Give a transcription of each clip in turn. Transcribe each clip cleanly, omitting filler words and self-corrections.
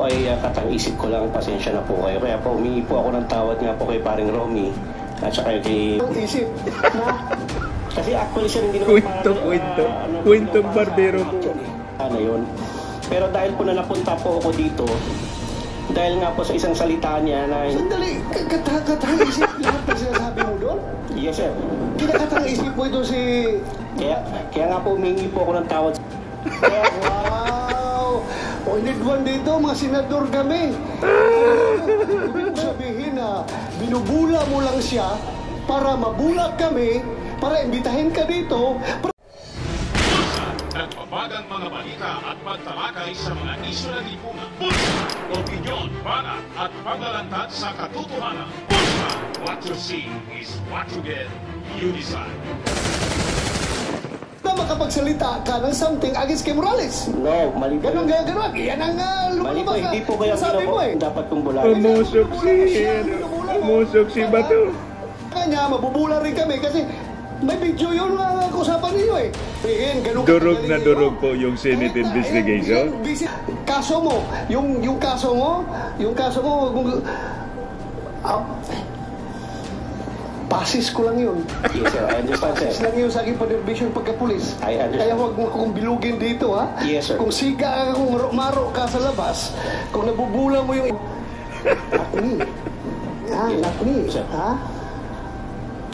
po ay katang-isip ko lang, pasensya na po kayo. Kaya po humingi po ako ng tawad nga po kay paring Romy at saka kay... Isip na? Kasi actually siya hindi naman... Kwentong barbero po. Ano yun? Pero dahil po na napunta po ako dito, dahil nga po sa isang salita niya na... Sandali, katang-isip lahat na sinasabi mo doon? Yes, sir. Kinakatang-isip mo ito si... Kaya nga po humingi po ako ng tawad. Wow! O inidwan dito, mga senador kami. Ibig sabihin na binubula mo lang siya para mabulag kami, para imbitahin ka dito. Nagpapagang mga balita at pagtalakay sa mga isyu ng lipunan. Bulsa! Opinyon, banat at paglalantad sa katotohanan. Bulsa! What you see is what you get. You decide. Na makapagsalita ka ng something against kay Morales. No, mali po. Ganon. Yan ang Mali po, hindi po kayo sabi mo eh. Dapat kong bulahin. Umusok si Bato. Kanya, mabubula rin kami kasi may video yun na kusapan ninyo eh. Durog na durog po yung Senate investigation. Kaso mo, yung kaso mo, pasis ko lang yun. Yes, sir. I understand, sir. Pasis lang yun sa aking panerbisyon pagkapulis. I understand. Kaya huwag mo akong bilugin dito, ha? Yes, sir. Kung siga kung maro ka sa labas, kung nabubula mo yung... Lakni. Sir. Ha?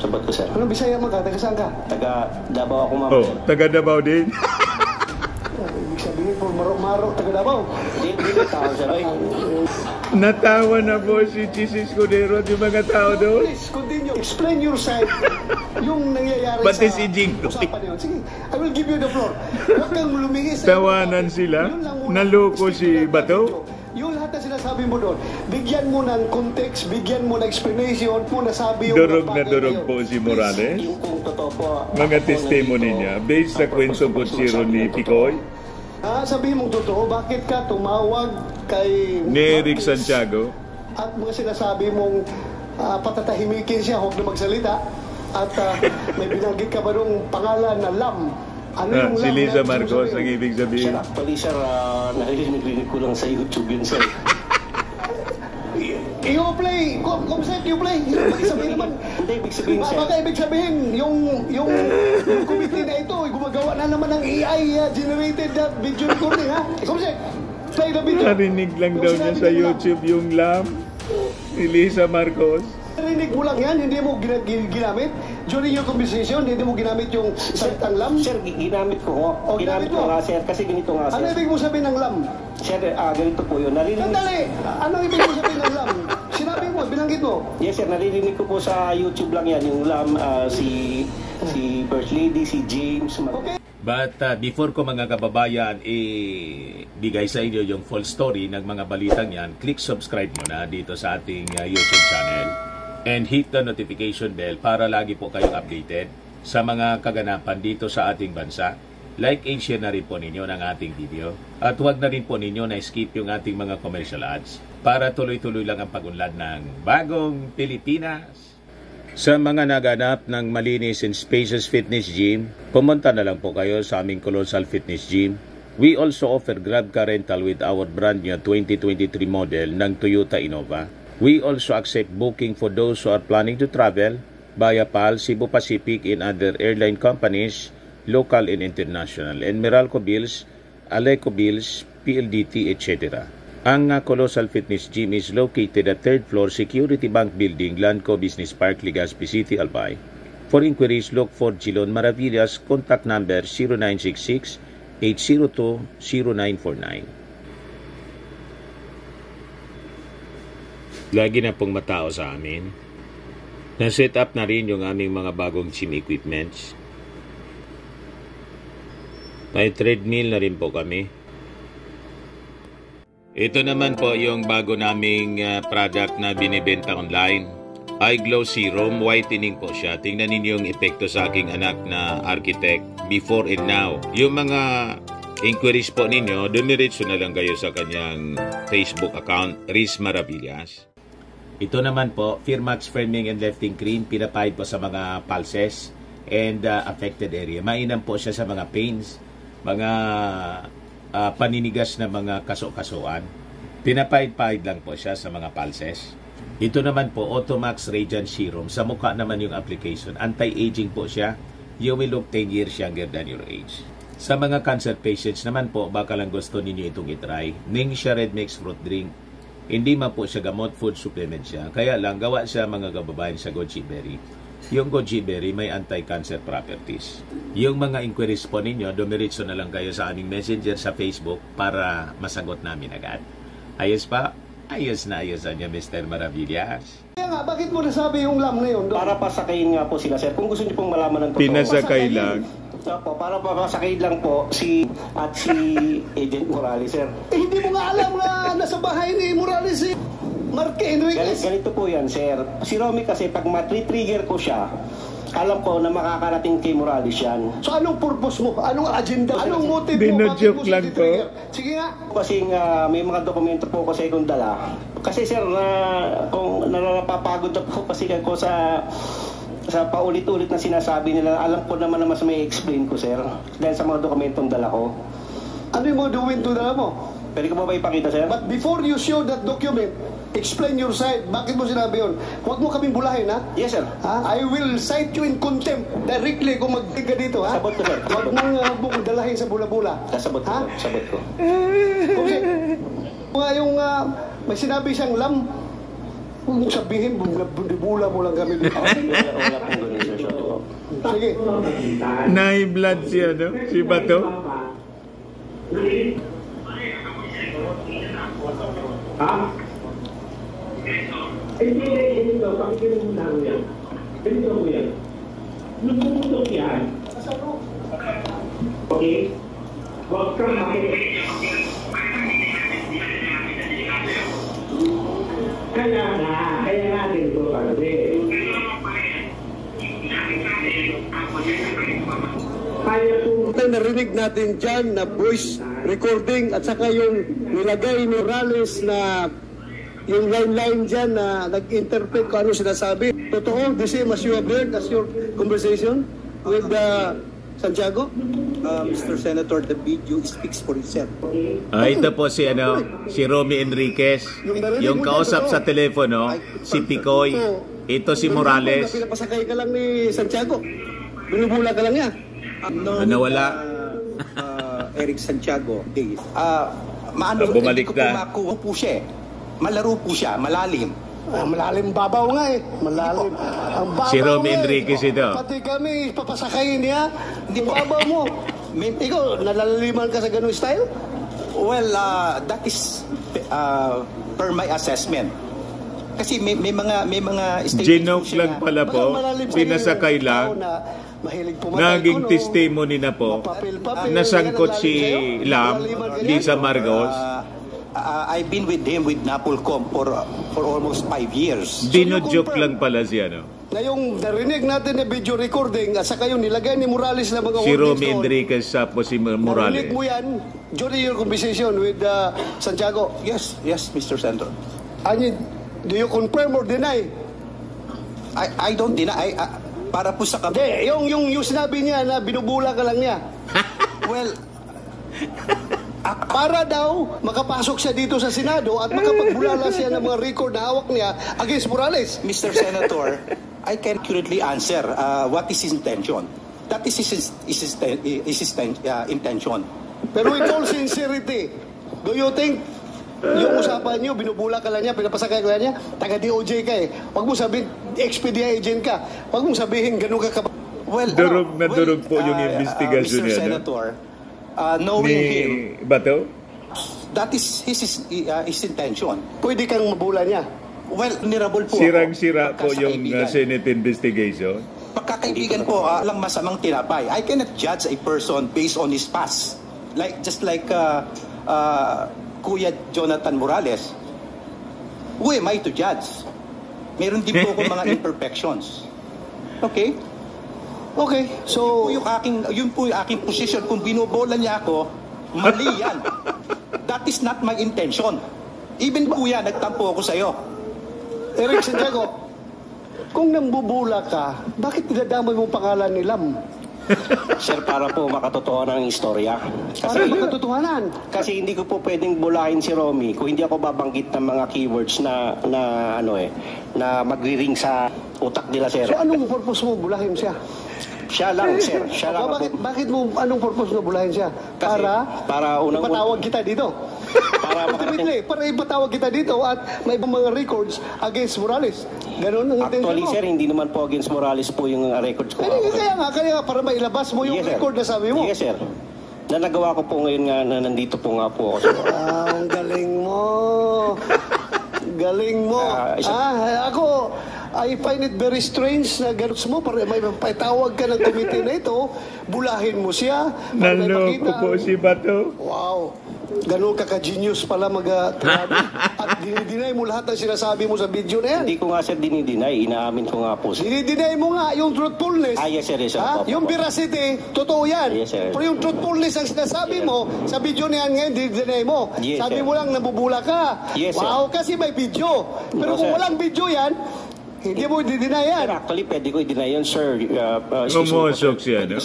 Sabat ko, sir. Anong Bisaya mo ka? Taga saan ka? Taga Davao ako, ma'am. Oh, taga Davao din. Ibig sabihin po, maro, taga Davao. Hindi na tao, sir. Ay, Natawa na po si Chis Escudero at yung mga tao doon. Please, continue. Explain your side. Yung nangyayari Pati sa... si Jing. usapan yun. Sige, I will give you the floor. Huwag kang lumingis. Tawanan sila. Naloko si Bato. Yung lahat na sinasabi mo doon, bigyan mo ng context, bigyan mo ng explanation, mo nasabi yung... Durog na durog po si Morales. yung kung totoo po... Mga testimony niya based sa kwentong kutsiro ni Picoy. Sabihin mong totoo, bakit ka tumawag kay... Ni Eric Santiago. At mga sinasabi mong patatahimikin siya, huwag na magsalita. At may binanggit ka ba nung pangalan na Lam? Ano yung Si Lam Liza na Marcos ang ibig Sir, sabihin. actually, sir, narinig ko lang sa YouTube yun, sir. You play, Comsec, you play. Ibig sabihin naman, Hindi, ibig sabihin, sir. baka ibig sabihin, yung committee na ito, gumagawa na naman ng AI-generated video recording, ha? Comsec, play the video. Narinig lang daw niya sa YouTube yung Lam. Si Liza Marcos. Narinig mo lang yan, hindi mo ginamit. During your conversation, hindi mo ginamit yung salitang Lam. Sir, ginamit ko. Ginamit ko nga, sir. Kasi ganito nga, Ano sir. ibig mo sabihin ng Lam? Sir, ganito po yun. Sandali, ano ibig mo sabihin ng Lam? Sinabi mo, binanggit mo. Yes, sir. Naririnig ko po sa YouTube lang yan. Yung Lam, si First Lady, si James. Okay. But before ko mga kababayan bigay sa inyo yung full story ng mga balitang yan, click subscribe muna dito sa ating YouTube channel and hit the notification bell para lagi po kayong updated sa mga kaganapan dito sa ating bansa. Like and share na rin po ninyo ng ating video at huwag na rin po ninyo na skip yung ating mga commercial ads para tuloy-tuloy lang ang pag-unlad ng bagong Pilipinas. Sa mga naganap ng malinis and spacious fitness gym, pumunta na lang po kayo sa aming Colossal Fitness Gym. We also offer Grab car rental with our brand new 2023 model ng Toyota Innova. We also accept booking for those who are planning to travel via PAL, Cebu Pacific and other airline companies, local and international, and Meralco Bills, Aleco Bills, PLDT, etc. Ang Colossal Fitness Gym is located at 3rd floor Security Bank Building, Lanco Business Park, Legazpi City, Albay. For inquiries, look for Gilon Maravillas. Contact number 0966-802-0949. Lagi na pong matao sa amin. Na-set up na rin yung aming mga bagong gym equipments. May treadmill na rin po kami. Ito naman po yung bago naming product na binibenta online. Eye Glow Serum, whitening po siya. Tingnan ninyo yung epekto sa aking anak na architect before and now. Yung mga inquiries po ninyo, dumiretso na lang kayo sa kanyang Facebook account, Riz Maravillas. Ito naman po, Firmax Firming and Lifting Cream, pinapahid po sa mga pulses and affected area. Mainam po siya sa mga pains, mga paninigas na mga kaso-kasuan. Pinapahid-pahid lang po siya sa mga pulses. Ito naman po, Automax Radiant Serum. Sa mukha naman yung application. Anti-aging po siya. You will look 10 years younger than your age. Sa mga cancer patients naman po, baka lang gusto ninyo itong itry. Ning siya red mix fruit drink. Hindi man po siya gamot, food supplement siya. Kaya lang, gawa siya mga kababayan sa goji berry. Yung goji berry may anti-cancer properties. Yung mga inquiries po ninyo, dumiritso na lang kayo sa aming messenger sa Facebook para masagot namin agad. Ayos pa? Ayos na ayos niya, Mr. Maravillas. Kaya nga, bakit mo nasabi yung lam na yun? Para pasakayin nga po sila, sir. Kung gusto niyo pong malaman ng totoo. Pinasakay lang. Opo, para pasakayin lang po si Agent Morales, sir. Hindi mo nga alam na nasa bahay ni Morales si Marque Enriquez. Ganito po yan, sir. Si Romy kasi, pag matri-trigger ko siya, alam ko na makakarating kay Morales yan. So anong purpose mo? Anong agenda? Anong motive mo? Bino-joke lang po. Sige nga. Kasi may mga dokumento po kasi kung dala. Kasi sir, kung napapagod na po kasi ako sa paulit-ulit na sinasabi nila, alam ko naman na mas may explain ko, sir. Dahil sa mga dokumentong dala ko. Ano yung mga dokumento dala mo? Pwede ko ba ipakita, sir? But before you show that document, explain your side. Bakit mo sinabi yun? Huwag mo kaming bulahin, ha? Yes, sir. Ha? I will cite you in contempt directly kung magtiga dito, ha? Sabot ko, sir. Huwag mong dalahin sa bula-bula. Sabot ko, sir. Sabot ko. Okay. Yung may sinabi siyang lam, huwag mong sabihin, bula mo lang kami dito. Wala pong ganun, sir. Sorry po. Sige. Nai-blood siya, no? Si Bato. Hindi, pakikinig mo lang yan. Ganito mo yan. Lumutok yan. Okay? Huwag kang makinig. Kaya natin ito kasi. Kaya po. Narinig natin dyan na voice recording at saka yung nilagay ni Morales na yung line-line dyan na nag-interpret kung ano sinasabi. Totoo, the same as you have heard as your conversation with Santiago? Mr. Senator, the video speaks for itself. Ito po si Romy Enriquez. Yung kausap sa telepono, si Picoy. Ito si Morales. Pinapasakay ka lang ni Santiago. Binubula ka lang niya. Nawala. Eric Santiago. Bumalik na. Makuha po siya. Malaro po siya, malalim. Malalim babaw nga eh. Malalim. Ang babaw Si Romy nga Enriquez ito. Pati kami, papasakayin niya. Hindi babaw mo. Ikaw, nalalaliman ka sa ganung style? Well, that is per my assessment. Kasi may mga statements Ginoke lang pala po. Pinasakay lang. Naging testimony na po. Nasangkot si Lam, Lisa Marcos. I've been with him with Napolcom for almost 5 years. Dino-joke lang pala siya, no? Ngayong narinig natin na video recording at saka yung nilagay ni Morales na mga Si Romy Enriquez sa po si Morales. narinig mo yan during your conversation with Santiago. Yes, Mr. Senator. Do you confirm or deny? I don't deny. Para po sa Hindi, yung sinabi niya na binubula ka lang niya. Well, para daw makapasok siya dito sa Senado at makapagbulala siya ng mga record na hawak niya against Morales. Mr. Senator, I can accurately answer what is his intention. That is his intention. Pero with all sincerity, do you think yung usapan niyo, binubula ka lang niya, pinapasakay ka lang niya, taga-DOJ ka eh. Huwag mo sabihin, XPDI agent ka. Huwag mo sabihin, ganun ka Well, Durog na durog po yung investigation Mr. niya. Senator, knowing him, Bato? that is his intention. Pwede kang mabula niya. Well, nirabol po. Sirang-sira po yung Pagkakaibigan. Senate investigation. Pagkakaibigan po, lang masamang tinapay. I cannot judge a person based on his past. Just like Kuya Jonathan Morales. Who am I to judge? Meron din po ako mga imperfections. Okay? Okay, so Yun po yung aking position. Kung binobola niya ako, mali yan. That is not my intention. Even kuya, nagtampo ako sa'yo. Eric Santiago, kung nambubula ka, bakit dinadamay mo pangalan ni Lam? Sir, para po makatotohanan ng istorya. Para makatotohanan. Kasi hindi ko po pwedeng bulahin si Romy kung hindi ako babanggit ng mga keywords na magri-ring sa utak nila, sir. So anong purpose mo bulahin siya? Siya lang, sir. Siya lang. Bakit mo, anong purpose mo bulahin siya? Kasi, para unang ipatawag kita dito. Ultimately, para ipatawag kita dito at may ibang mga records against Morales. Ganon ang intention mo. Actually, sir, hindi naman po against Morales po yung records ko. Kaya nga, para mailabas mo yung record na sabi mo. Yes, sir. Na nagawa ko po ngayon nga na nandito po nga po ako. Ang galing mo. Galing mo. Ako, I find it very strange na gano'n mo, para may patawag ka ng committee na ito, bulahin mo siya. Naloko po si Bato. Wow. Ganun ka-genius pala at dinideny mo lahat ng sinasabi mo sa video na yan. Hindi ko nga, sir, dinideny. Inaamin ko nga po, sir. Dinideny mo nga yung truthfulness. Yes, sir. Yes, sir. Yung veracity, totoo yan. Yes, sir. Pero yung truthfulness ang sinasabi mo, sa video na yan ngayon, dinideny mo. Yes, sabi sir. mo lang, nabubula ka. Yes, wow, sir. kasi may video. Pero No, kung sir. walang video yan, hindi mo i-deny yan. Sir, actually, pwede ko i-deny yun, sir. Umusok siya, no?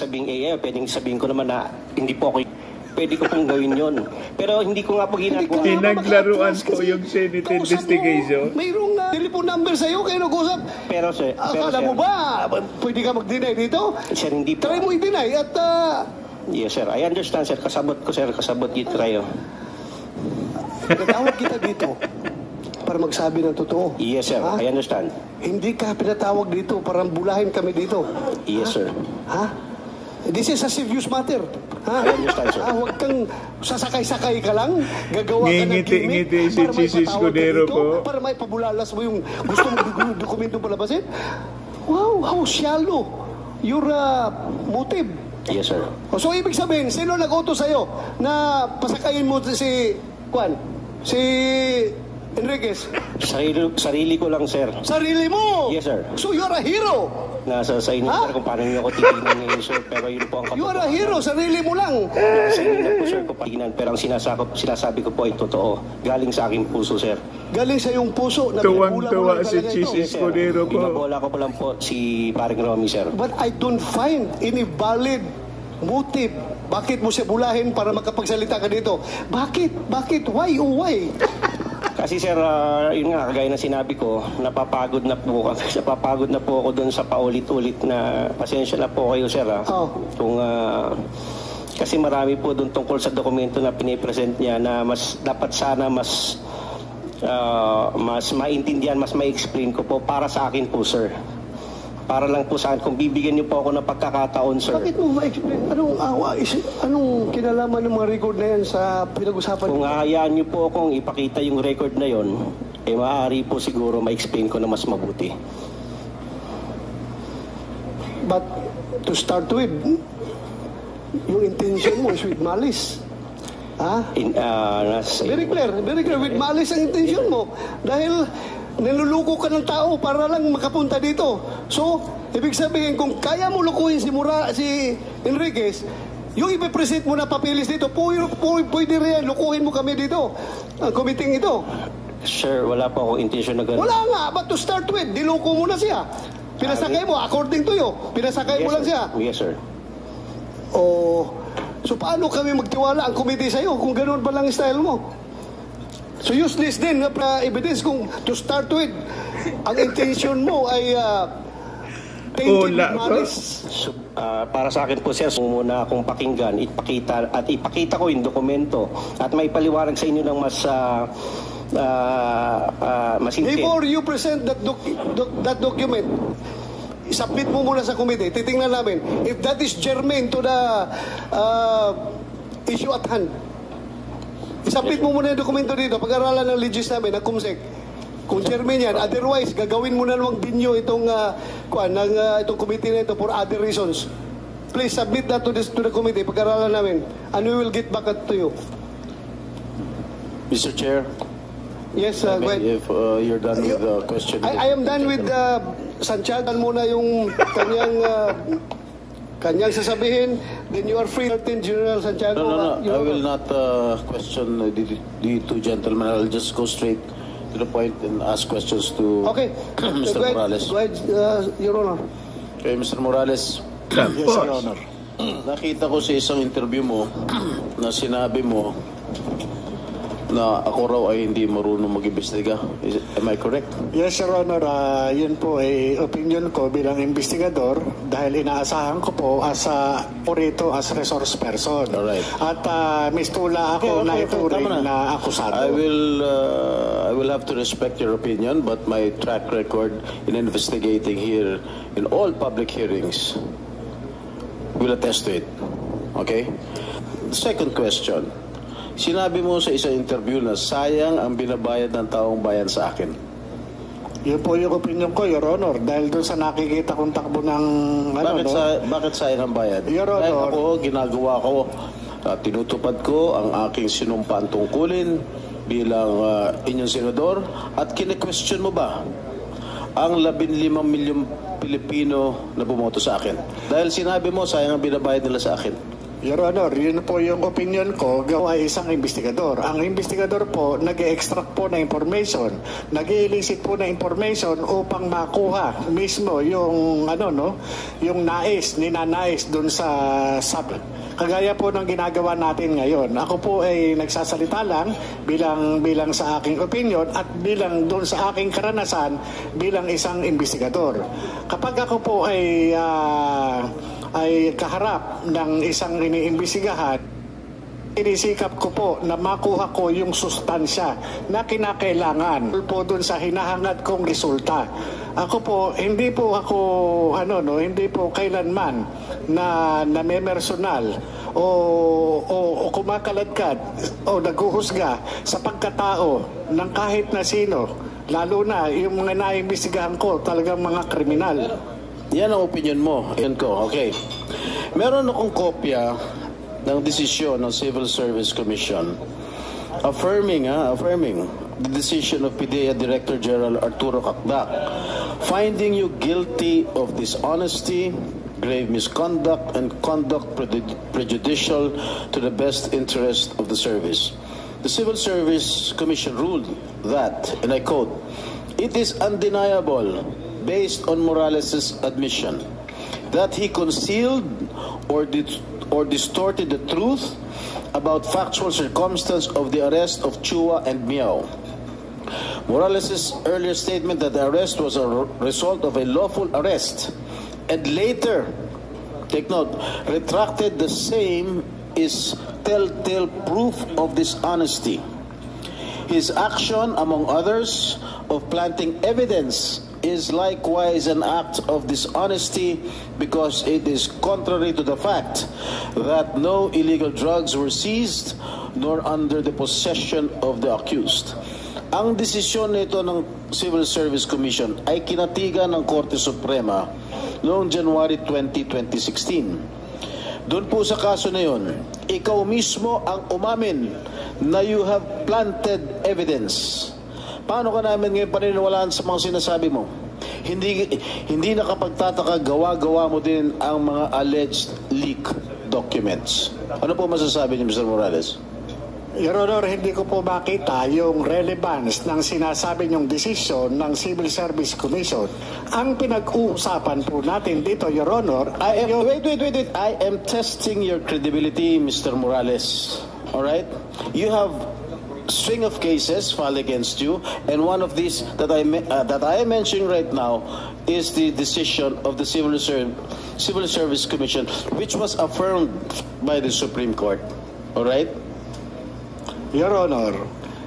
Pwedeng sabihin ko naman na hindi po ako, pwede ko pong gawin yun. Pero hindi ko nga po ginagawa. Pinaglaruan po yung Senate investigation. Mayroong telephone number sa'yo, kayo nag-usap. Pero, sir, Akala mo ba, pwede ka mag-deny dito? Sir, hindi po. Try mo i-deny at... Yes, sir. I understand, sir. Kasabot ko, sir. Kasabot dito kayo. Natawag kita dito para magsabi ng totoo. Yes, sir. Ha? I understand. Hindi ka pinatawag dito para bulahin kami dito. Yes, sir. Ha? This is a serious matter. Ha? I understand, sir. Huwag kang sasakay-sakay ka lang, gagawa ka ng Ngingiti-ngiti gimmick si para may Chis patawag ka Escudero dito, po. para may pabulalas mo yung gusto mong dokumento palabasin. Wow, how shallow your motive. Yes, sir. So, ibig sabihin, sino nag-utos sa'yo na pasakayin mo si Enriquez? Sarili ko lang, sir. Sarili mo! Yes, sir. So, you're a hero! Nasa sa inyo, sir, kung paano niyo ako titignan ngayon, sir. Pero yun po ang You are a hero, sarili mo lang. Sa inyo na po, sir, kung patignan. Pero ang sinasabi ko po ay totoo. Galing sa aking puso, sir. Galing sa iyong puso. Tuwang-tuwa si Chis Yes, sir. Escudero po. Binabola ko po lang po si paring Romy, sir. But I don't find any valid motive. Bakit mo siya bulahin para makapagsalita ka dito? Bakit? Why? Oh, why? Kasi, sir, yun nga, kagaya na sinabi ko, napapagod na po ako doon sa paulit-ulit na pasensya na po kayo, sir. Oh. Kung, kasi marami po doon tungkol sa dokumento na pinipresent niya na dapat sana mas maintindihan, mas ma-explain ko po para sa akin po, sir. Para lang po sa akin, kung bibigyan niyo po ako ng pagkakataon, sir. Bakit mo ma-explain? Anong kinalaman ng mga record na yan sa pinag-usapan? Kung hayaan niyo po akong ipakita yung record na yon, maaari po siguro ma-explain ko na mas mabuti. But to start with, yung intention mo is with malice. Ha? Very clear, with malice ang intention mo. Dahil niluluko ka ng tao para lang makapunta dito. So, ibig sabihin, kung kaya mo lukuhin si Enriquez, yung ipipresent mo na papilis dito, pwede rin, lukuhin mo kami dito. Ang committee ito. Sir, wala po akong intention na gano'n. Wala nga, but to start with, diluko mo na siya. Pinasakay mo, according to you, pinasakay mo lang siya. Yes, sir. So paano kami magtiwala ang committee sa'yo kung ganoon pa lang style mo? So useless din na evidence kung to start with, ang intention mo ay tainted with malice. So, para sa akin po, sir, muna akong pakinggan, ipakita ko yung dokumento at may paliwanag sa inyo ng mas masintin. Before you present that document, submit mo muna sa committee. Titingnan namin if that is germane to the issue at hand. Isubmit mo muna yung dokumento dito, pag-aralan ng legis namin, ng COMSEC. Kung germane yan, otherwise, gagawin mo na namang binyo itong itong committee na ito for other reasons. Please submit that to the committee, pag-aralan namin, and we will get back to you. Mr. Chair, yes, go ahead. if you're done with the question. I am done with Santiago muna yung kanyang sasabihin, then you are free, Lieutenant General Santiago. No. I will not question the two gentlemen. I'll just go straight to the point and ask questions to Okay. Mr. Morales. Go ahead, Your Honor. Okay, Mr. Morales, Yes, Your Honor. Nakita ko sa isang interview mo na sinabi mo na ako raw ay hindi marunong mag-imbestiga. Am I correct? Yes, Your Honor. Yun po ay opinion ko bilang investigador dahil inaasahan ko po as resource person. Alright. At mistula ako na ituring na akusado. I will have to respect your opinion, but my track record in investigating here in all public hearings will attest to it. Okay? Second question. Sinabi mo sa isang interview na sayang ang binabayad ng taong bayan sa akin. Yun po yung opinion ko, Your Honor. Dahil doon sa nakikita kong takbo ng... Bakit sayang ang bayad? Your Honor. Dahil ako, ginagawa ko, tinutupad ko ang aking sinumpaan tungkulin bilang inyong senador at kine-question mo ba ang 15 milyong Pilipino na bumoto sa akin? Dahil sinabi mo, sayang ang binabayad nila sa akin. Your Honor, yun po yung opinion ko. Gawa ay isang investigador. Ang investigador po, nag-extract po na information, nag-elicit po na information upang makuha mismo yung yung ninanais dun sa kagaya po ng ginagawa natin ngayon. Ako po ay nagsasalita lang bilang sa aking opinion at bilang dun sa aking karanasan bilang isang investigador. Kapag ako po ay kaharap ng isang iniimbestigahan, inisikap ko po na makuha ko yung sustansya na kinakailangan po dun sa hinahangad kong resulta. Ako po, hindi po kailanman na memersonal o kumakaladkad o naghuhusga sa pagkatao ng kahit na sino, lalo na yung mga naimbestigahan ko talagang mga kriminal. Yan ang opinion mo. Yan ko. Okay. Meron akong kopya ng desisyon ng Civil Service Commission affirming the decision of PIDEA Director General Arturo Cacdac finding you guilty of dishonesty, grave misconduct, and conduct prejudicial to the best interest of the service. The Civil Service Commission ruled that, and I quote, "It is undeniable based on Morales' admission that he concealed or distorted the truth about factual circumstance of the arrest of Chua and Miao. Morales' earlier statement that the arrest was a result of a lawful arrest and later, take note, retracted the same is telltale proof of dishonesty. His action, among others, of planting evidence is likewise an act of dishonesty because it is contrary to the fact that no illegal drugs were seized nor under the possession of the accused." Ang desisyon nito ng Civil Service Commission ay kinatigan ng Korte Suprema noong January 20, 2016. Doon po sa kaso na yun, ikaw mismo ang umamin na you have planted evidence. Paano ka namin ngayon paniniwalaan sa mga sinasabi mo? Hindi nakapagtataka, gawa-gawa mo din ang mga alleged leak documents. Ano po masasabi niyo, Mr. Morales? Your Honor, hindi ko po makita yung relevance ng sinasabi niyong desisyon ng Civil Service Commission. Ang pinag-uusapan po natin dito, Your Honor, wait. I am testing your credibility, Mr. Morales. All right? You have string of cases filed against you, and one of these that I am mentioning right now is the decision of the Civil Service Commission, which was affirmed by the Supreme Court. All right? Your Honor,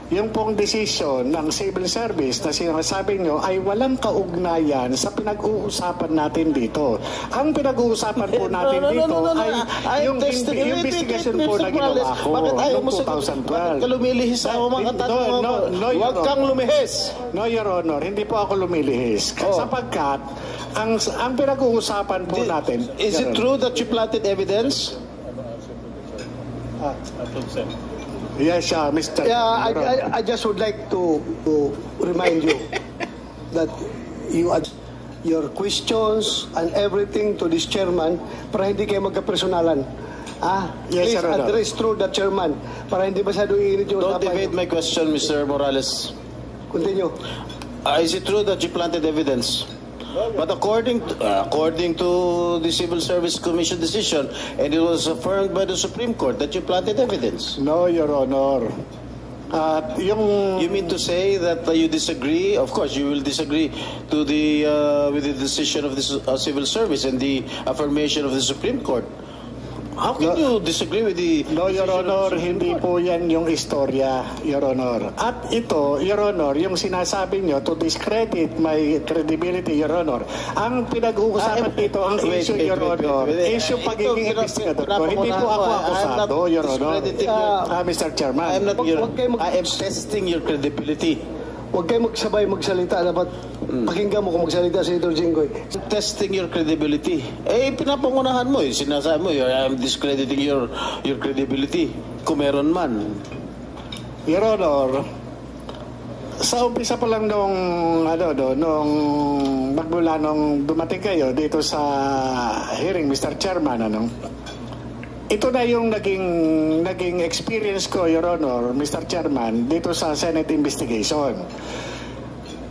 yung pong desisyon ng Civil Service na sinasabi nyo ay walang kaugnayan sa pinag-uusapan natin dito. Ang pinag-uusapan po natin dito ay yung investigation po na ginawa ko noong 2012. Bakit ka lumilihis ako mga tatanong mo? Huwag kang lumihis. No, Your Honor, hindi po ako lumilihis. Sapagkat ang pinag-uusapan po natin... Is it true that you planted evidence? Yes, Mr. Yeah, I just would like to remind you that you add your questions and everything to this chairman para hindi kayo magkapersonalan. Yes, please address through the chairman para hindi masyado iinit yung Don't evade my question, Mr. Morales. Continue. Is it true that you planted evidence? But according to the Civil Service Commission decision, and it was affirmed by the Supreme Court that you planted evidence. No, Your Honor. You mean to say that you disagree? Of course, you will disagree to with the decision of the Civil Service and the affirmation of the Supreme Court. How can you disagree with the... No, Your Honor, hindi po yan yung istorya, Your Honor. At ito, Your Honor, yung sinasabi nyo to discredit my credibility, Your Honor. Ang pinag-uusapan dito, ang issue, Your Honor, issue pagiging investigador ko. Hindi po ako akusado, Your Honor. Mr. Chairman. I am testing your credibility. Huwag kayo magsabay magsalita. Dapat pakinggan mo kung magsalita si Senator Jinggoy. Testing your credibility. Pinapangunahan mo. Sinasabi mo, I'm discrediting your credibility. Kung meron man. Your Honor, sa umpisa pa lang nung magmula nung dumating kayo dito sa hearing, Mr. Chairman, ito na yung naging experience ko, Your Honor, Mr. Chairman, dito sa Senate investigation.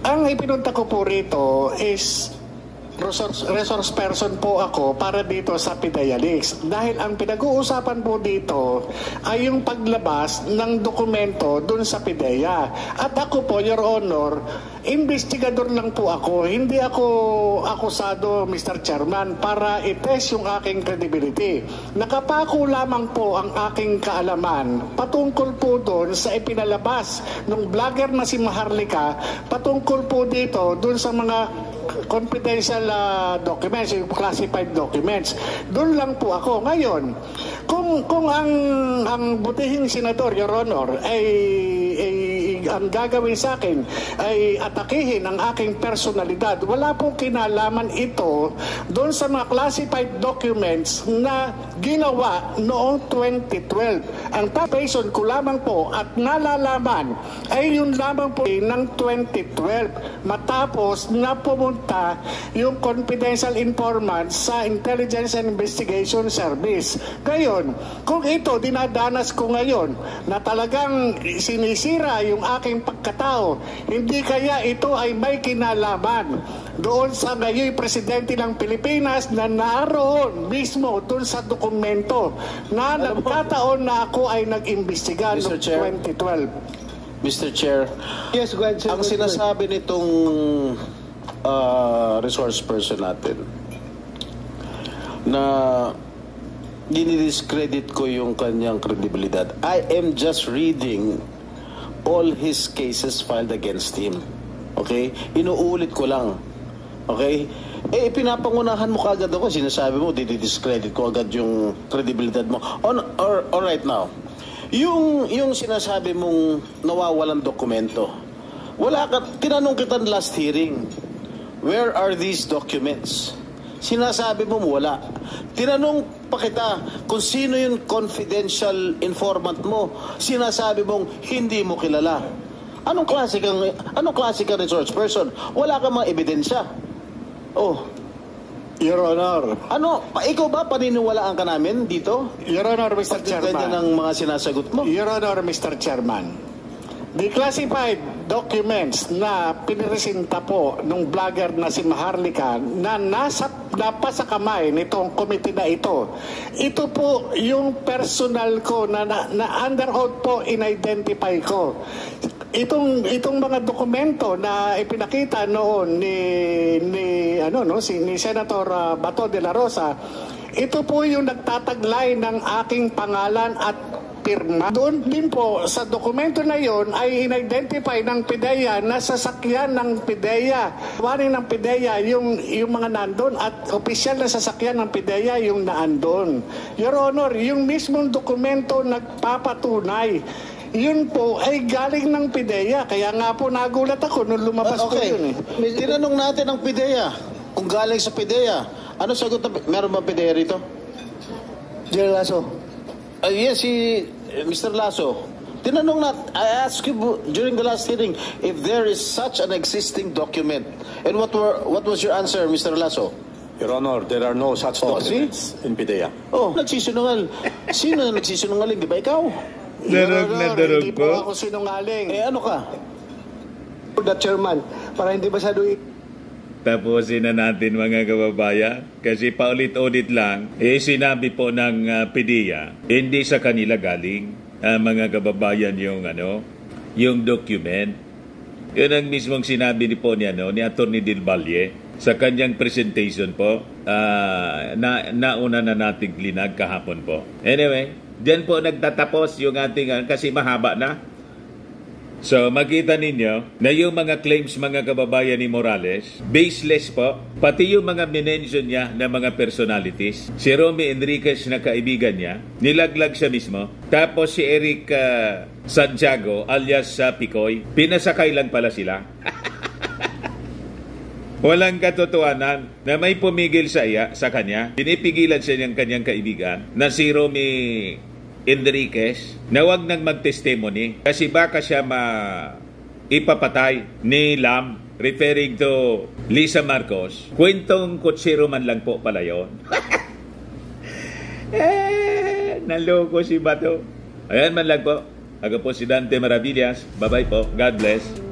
Ang ipinunta ko po rito is resource person po ako para dito sa PIDEA Leaks. Dahil ang pinag-uusapan po dito ay yung paglabas ng dokumento dun sa PIDEA. At ako po, Your Honor, investigador lang po ako. Hindi ako akusado, Mr. Chairman, para i-test yung aking credibility. Nakapako lamang po ang aking kaalaman patungkol po doon sa ipinalabas ng vlogger na si Maharlika, patungkol po dito doon sa mga confidential documents, yung classified documents. Doon lang po ako. Ngayon, kung ang butihing senador, Your Honor, ay ang gagawin sa akin ay atakihin ang aking personalidad, wala pong kinalaman ito doon sa mga classified documents na ginawa noong 2012. Ang tapation ko lamang po at nalalaman ay yun lamang po ng 2012 matapos na pumunta yung confidential informant sa Intelligence and Investigation Service. Ngayon, kung ito dinadanas ko ngayon na talagang sinisira yung aking pagkatao, hindi kaya ito ay may kinalaman doon sa ngayon presidente ng Pilipinas na naroon mismo doon sa dokumento na nagkataon na ako ay nag-imbestiga noong 2012. Mr. Chair, yes, go ahead, ang sinasabi nitong resource person natin na dinidiscredit ko yung kanyang credibilidad. I am just reading all his cases filed against him. Okay? Inuulit ko lang. Okay? Pinapangunahan mo kagad ako. Sinasabi mo, didiscredit ko agad yung credibilidad mo. All right now. Yung sinasabi mong nawawalan dokumento. Tinanong kita last hearing, where are these documents? Sinasabi mo wala. Tinanong pa kita kung sino yung confidential informant mo. Sinasabi mong hindi mo kilala. Anong klase kang resource person? Wala kang mga ebidensya. Oh, Your Honor. Ikaw ba paniniwalaan ka namin dito? Your Honor, Mr. Chairman. Pagkakanya ng mga sinasagot mo. Your Honor, Mr. Chairman. The classified documents na piniresinta po ng vlogger na si Maharlika na napasa kamay nitong committee na ito. Ito po yung personal ko na under oath po in-identify ko. Itong mga dokumento na ipinakita noon ni Senator Bato de la Rosa, ito po yung nagtataglay ng aking pangalan at pirma. Doon din po sa dokumento na yon ay in-identify ng PIDEA na sasakyan ng PIDEA. Waring ng PIDEA yung mga nandun at opisyal na sasakyan ng PIDEA yung naandun. Your Honor, yung mismong dokumento nagpapatunay. Yun po ay galing ng PIDEA. Kaya nga po nagulat ako nung lumabas po yun. Tinanong natin ang PIDEA kung galing sa PIDEA. Ano sagot na? Meron ba PIDEA rito? General Lasso. Yes, Mr. Lasso. Tinanong I asked you during the last hearing if there is such an existing document. And what was your answer, Mr. Lasso? Your Honor, there are no such documents in PIDEA. Nagsisinungal. Sino na nagsisinungaling? Di ba ikaw? Hindi po ako sinungaling. Ano ka? The chairman, para hindi masyado tapusin na natin mga kababayan. Kasi paulit-ulit lang, sinabi po ng PDEA, hindi sa kanila galing mga kababayan yung document. Yun ang mismong sinabi po ni Atty. Del Valle sa kanyang presentation po. Nauna na nating linag kahapon po. Anyway, diyan po nagtatapos yung ating, kasi mahaba na. So, makita ninyo na yung mga claims mga kababayan ni Morales, baseless po. Pati yung mga minention niya na mga personalities. Si Romy Enriquez na kaibigan niya, nilaglag siya mismo. Tapos si Eric Santiago alias Picoy, pinasakay lang pala sila. Walang katotohanan na may pumigil sa kanya. Pinipigilan siya ng kanyang kaibigan na si Romy Enriquez na wag nang mag-testimony kasi baka siya ipapatay ni Lam, referring to Lisa Marcos. Kwentong kutsero man lang po pala yun. Naloko si Bato. Ayan man lang po. Ako po si Dante Maravillas. Bye-bye po. God bless.